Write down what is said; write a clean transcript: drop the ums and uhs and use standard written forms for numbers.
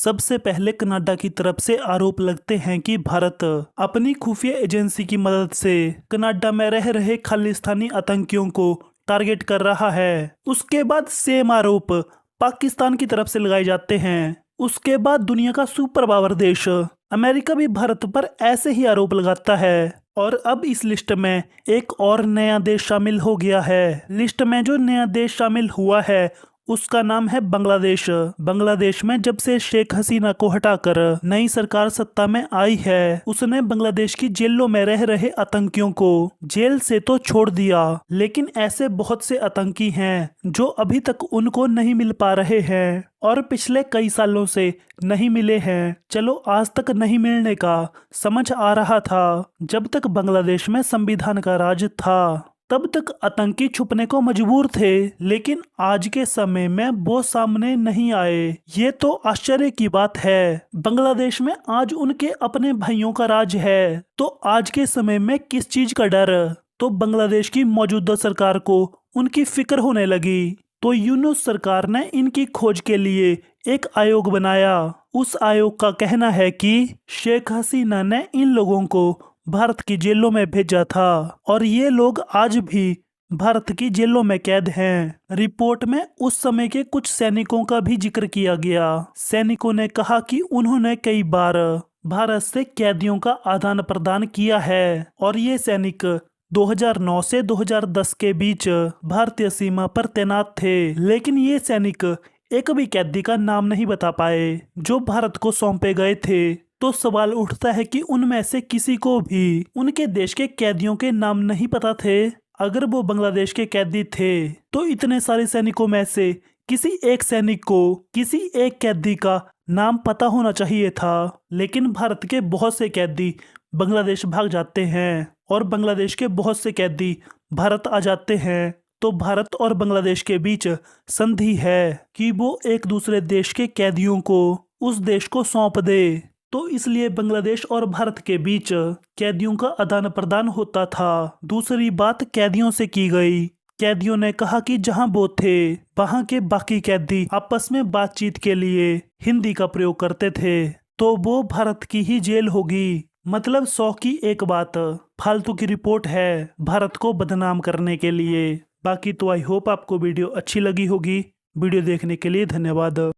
सबसे पहले कनाडा की तरफ से आरोप लगते हैं कि भारत अपनी खुफिया एजेंसी की मदद से कनाडा में रह रहे खालिस्तानी आतंकियों को टारगेट कर रहा है। उसके बाद सेम आरोप पाकिस्तान की तरफ से लगाए जाते हैं। उसके बाद दुनिया का सुपर पावर देश अमेरिका भी भारत पर ऐसे ही आरोप लगाता है। और अब इस लिस्ट में एक और नया देश शामिल हो गया है। लिस्ट में जो नया देश शामिल हुआ है उसका नाम है बांग्लादेश। बांग्लादेश में जब से शेख हसीना को हटाकर नई सरकार सत्ता में आई है, उसने बांग्लादेश की जेलों में रह रहे आतंकियों को जेल से तो छोड़ दिया, लेकिन ऐसे बहुत से आतंकी हैं जो अभी तक उनको नहीं मिल पा रहे हैं और पिछले कई सालों से नहीं मिले हैं। चलो आज तक नहीं मिलने का समझ आ रहा था जब तक बांग्लादेश में संविधान का राज था, तब तक आतंकी छुपने को मजबूर थे, लेकिन आज के समय में वो सामने नहीं आए। ये तो आश्चर्य की बात है। बांग्लादेश में आज उनके अपने भाइयों का राज है, तो आज के समय में किस चीज का डर? तो बांग्लादेश की मौजूदा सरकार को उनकी फिक्र होने लगी, तो यूनुस सरकार ने इनकी खोज के लिए एक आयोग बनाया। उस आयोग का कहना है कि शेख हसीना ने इन लोगों को भारत की जेलों में भेजा था और ये लोग आज भी भारत की जेलों में कैद हैं। रिपोर्ट में उस समय के कुछ सैनिकों का भी जिक्र किया गया। सैनिकों ने कहा कि उन्होंने कई बार भारत से कैदियों का आदान प्रदान किया है और ये सैनिक 2009 से 2010 के बीच भारतीय सीमा पर तैनात थे, लेकिन ये सैनिक एक भी कैदी का नाम नहीं बता पाए जो भारत को सौंपे गए थे। तो सवाल उठता है कि उनमें से किसी को भी उनके देश के कैदियों के नाम नहीं पता थे। अगर वो बांग्लादेश के कैदी थे तो इतने सारे सैनिकों में से किसी एक सैनिक को किसी एक कैदी का नाम पता होना चाहिए था, लेकिन भारत के बहुत से कैदी बांग्लादेश भाग जाते हैं और बांग्लादेश के बहुत से कैदी भारत आ जाते हैं। तो भारत और बांग्लादेश के बीच संधि है कि वो एक दूसरे देश के कैदियों को उस देश को सौंप दे। तो इसलिए बांग्लादेश और भारत के बीच कैदियों का आदान प्रदान होता था। दूसरी बात कैदियों से की गई। कैदियों ने कहा कि जहां वो थे वहां के बाकी कैदी आपस में बातचीत के लिए हिंदी का प्रयोग करते थे, तो वो भारत की ही जेल होगी। मतलब 100 की एक बात फालतू की रिपोर्ट है भारत को बदनाम करने के लिए। बाकी तो आई होप आपको वीडियो अच्छी लगी होगी। वीडियो देखने के लिए धन्यवाद।